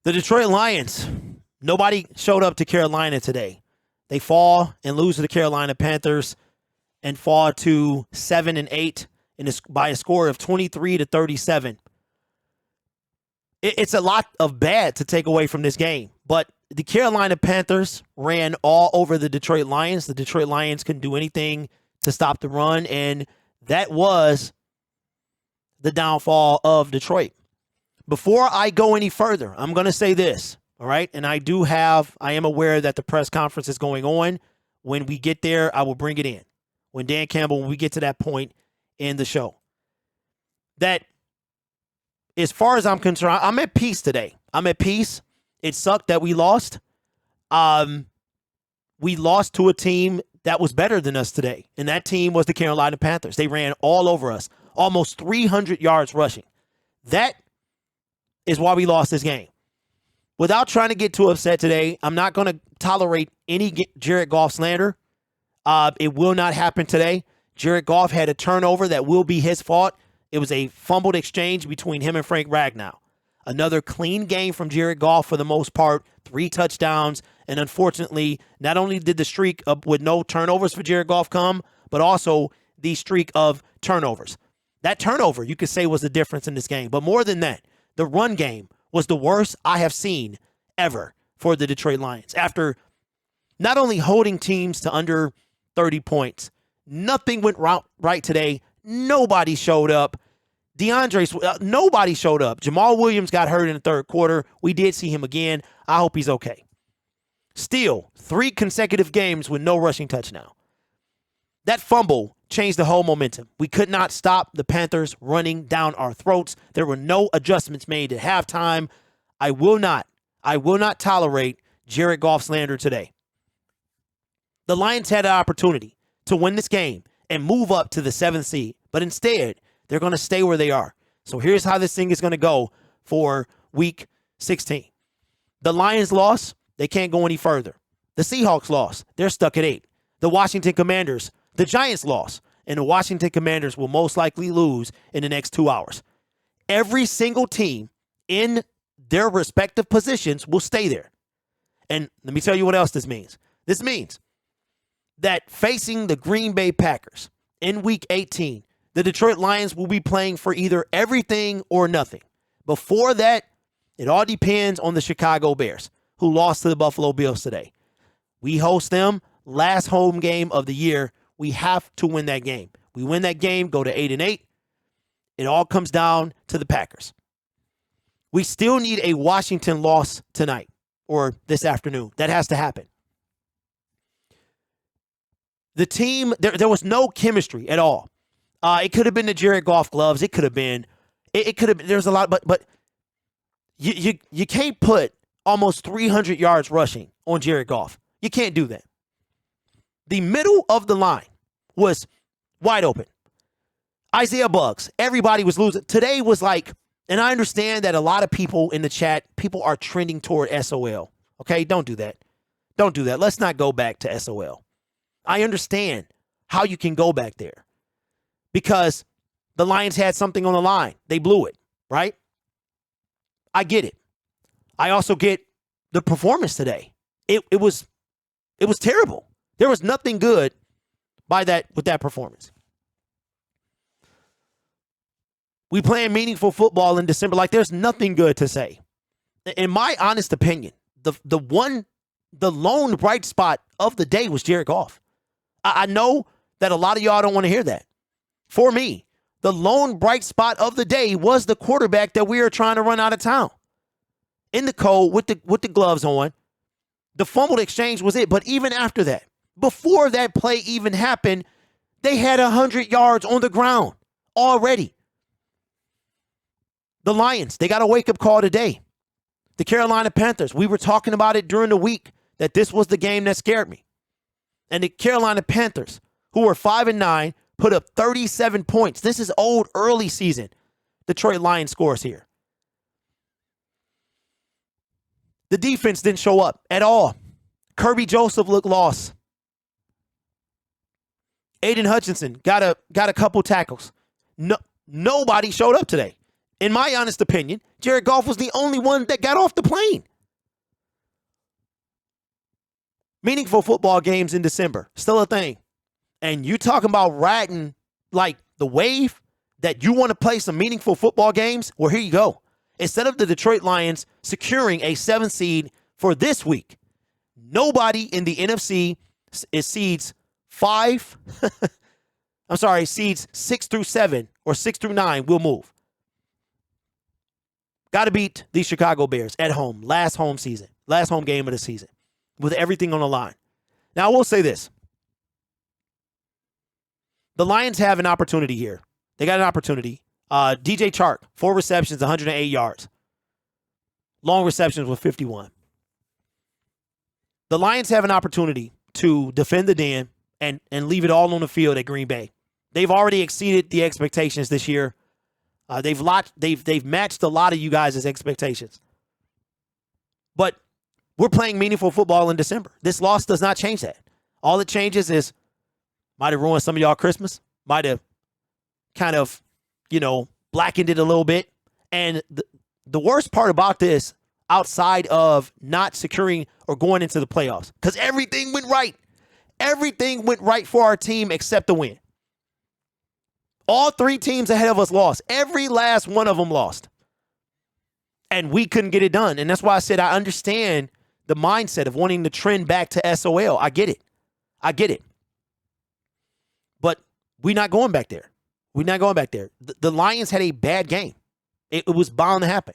The Detroit Lions, nobody showed up to Carolina today. They fall and lose to the Carolina Panthers and fall to 7-8 by a score of 23-37. It's a lot of bad to take away from this game, but the Carolina Panthers ran all over the Detroit Lions. The Detroit Lions couldn't do anything to stop the run, and that was the downfall of Detroit. Before I go any further, I'm going to say this, all right? And I am aware that the press conference is going on. When we get there, I will bring it in. When we get to that point in the show. That, as far as I'm concerned, I'm at peace today. I'm at peace. It sucked that we lost. We lost to a team that was better than us today, and that team was the Carolina Panthers. They ran all over us, almost 300 yards rushing. That is why we lost this game. Without trying to get too upset today, I'm not going to tolerate any Jared Goff slander. It will not happen today. Jared Goff had a turnover that will be his fault. It was a fumbled exchange between him and Frank Ragnow. Another clean game from Jared Goff for the most part, 3 touchdowns, and unfortunately, not only did the streak with no turnovers for Jared Goff come, but also the streak of turnovers. That turnover, you could say, was the difference in this game. But more than that, the run game was the worst I have seen ever for the Detroit Lions. After not only holding teams to under 30 points, nothing went right today. Nobody showed up. Nobody showed up. Jamal Williams got hurt in the third quarter. We did see him again. I hope he's okay. Still, 3 consecutive games with no rushing touchdown. That fumble changed the whole momentum. We could not stop the Panthers running down our throats. There were no adjustments made at halftime. I will not tolerate Jared Goff slander today. The Lions had an opportunity to win this game and move up to the 7th seed, but instead, they're going to stay where they are. So here's how this thing is going to go for Week 16. The Lions lost. They can't go any further. The Seahawks lost. They're stuck at 8. The Washington Commanders, the Giants lost, and the Washington Commanders will most likely lose in the next 2 hours. Every single team in their respective positions will stay there. And let me tell you what else this means. This means that facing the Green Bay Packers in Week 18, the Detroit Lions will be playing for either everything or nothing. Before that, it all depends on the Chicago Bears, who lost to the Buffalo Bills today. We host them, last home game of the year. We have to win that game. We win that game, go to 8-8. It all comes down to the Packers. We still need a Washington loss tonight or this afternoon. That has to happen. The team, there was no chemistry at all. It could have been the Jared Goff gloves. It could have been. It could have been. There's a lot, but you can't put almost 300 yards rushing on Jared Goff. You can't do that. The middle of the line was wide open. Isaiah Buggs. Everybody was losing. Today was like, and I understand that a lot of people in the chat, people are trending toward SOL. Okay, don't do that. Don't do that. Let's not go back to SOL. I understand how you can go back there because the Lions had something on the line. They blew it, right? I get it. I also get the performance today. It was terrible. There was nothing good with that performance. We playing meaningful football in December. Like, there's nothing good to say. In my honest opinion, the lone bright spot of the day was Jared Goff. I know that a lot of y'all don't want to hear that. For me, the lone bright spot of the day was the quarterback that we are trying to run out of town. In the cold with the gloves on. The fumbled exchange was it. But even after that, before that play even happened, they had 100 yards on the ground already. The Lions, they got a wake-up call today. The Carolina Panthers, we were talking about it during the week that this was the game that scared me. And the Carolina Panthers, who were 5-9, put up 37 points. This is old early season Detroit Lions scores here. The defense didn't show up at all. Kirby Joseph looked lost. Aiden Hutchinson got a couple tackles. Nobody showed up today. In my honest opinion, Jared Goff was the only one that got off the plane. Meaningful football games in December, still a thing. And you talking about riding like the wave that you want to play some meaningful football games? Well, here you go. Instead of the Detroit Lions securing a 7th seed for this week, nobody in the NFC is seeds 6 through 7 or 6 through 9 will move. Got to beat the Chicago Bears at home, last home game of the season, with everything on the line. Now, I will say this. The Lions have an opportunity here. They got an opportunity. DJ Chark, 4 receptions, 108 yards. Long receptions with 51. The Lions have an opportunity to defend the den and leave it all on the field at Green Bay. They've already exceeded the expectations this year. They've matched a lot of you guys' expectations. But we're playing meaningful football in December. This loss does not change that. All it changes is might have ruined some of y'all Christmas, might have kind of, blackened it a little bit. And the worst part about this, outside of not securing or going into the playoffs, because everything went right. Everything went right for our team except the win. All 3 teams ahead of us lost. Every last one of them lost. And we couldn't get it done. And that's why I said I understand the mindset of wanting to trend back to SOL. I get it. But we're not going back there. The Lions had a bad game. It was bound to happen.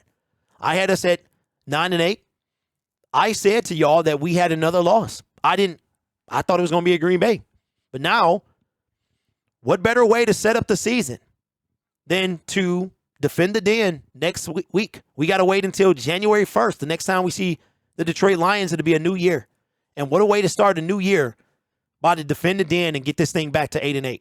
I had us at 9-8. I said to y'all that we had another loss. I thought it was going to be a Green Bay. But now, what better way to set up the season than to defend the den next week? We got to wait until January 1st. The next time we see the Detroit Lions, it'll be a new year. And what a way to start a new year by to defend the den and get this thing back to 8-8.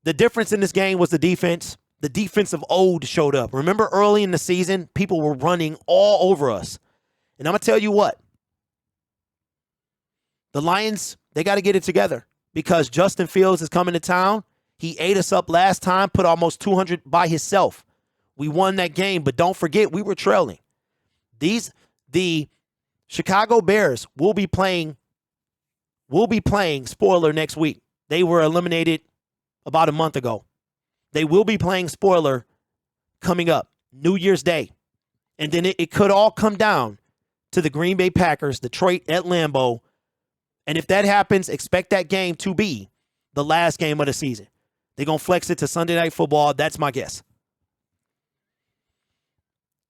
The difference in this game was the defense. The defensive ode showed up. Remember early in the season, people were running all over us. And I'm going to tell you what. The Lions, they got to get it together because Justin Fields is coming to town. He ate us up last time, put almost 200 by himself. We won that game, but don't forget, we were trailing. The Chicago Bears will be playing, spoiler, next week. They were eliminated about a month ago. They will be playing spoiler coming up, New Year's Day. And then it could all come down to the Green Bay Packers, Detroit at Lambeau. And if that happens, expect that game to be the last game of the season. They're going to flex it to Sunday Night Football. That's my guess.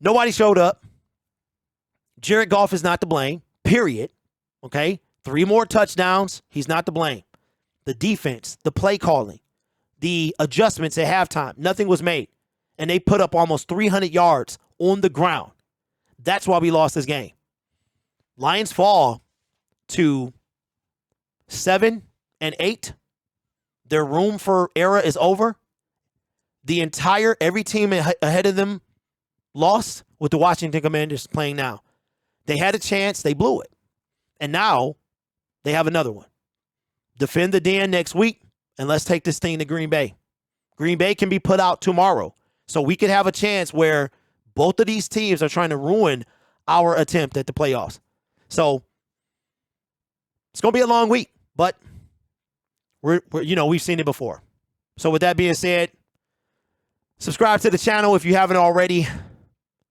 Nobody showed up. Jared Goff is not to blame, period. Okay? 3 more touchdowns. He's not to blame. The defense, the play calling, the adjustments at halftime, nothing was made. And they put up almost 300 yards on the ground. That's why we lost this game. Lions fall to 7-8. Their room for error is over. Every team ahead of them lost with the Washington Commanders playing now. They had a chance. They blew it. And now they have another one. Defend the den next week, and let's take this thing to Green Bay. Green Bay can be put out tomorrow. So we could have a chance where both of these teams are trying to ruin our attempt at the playoffs. So it's going to be a long week, but we've seen it before. So with that being said, subscribe to the channel if you haven't already.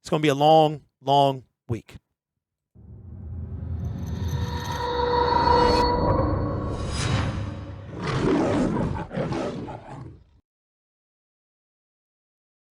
It's going to be a long, long week.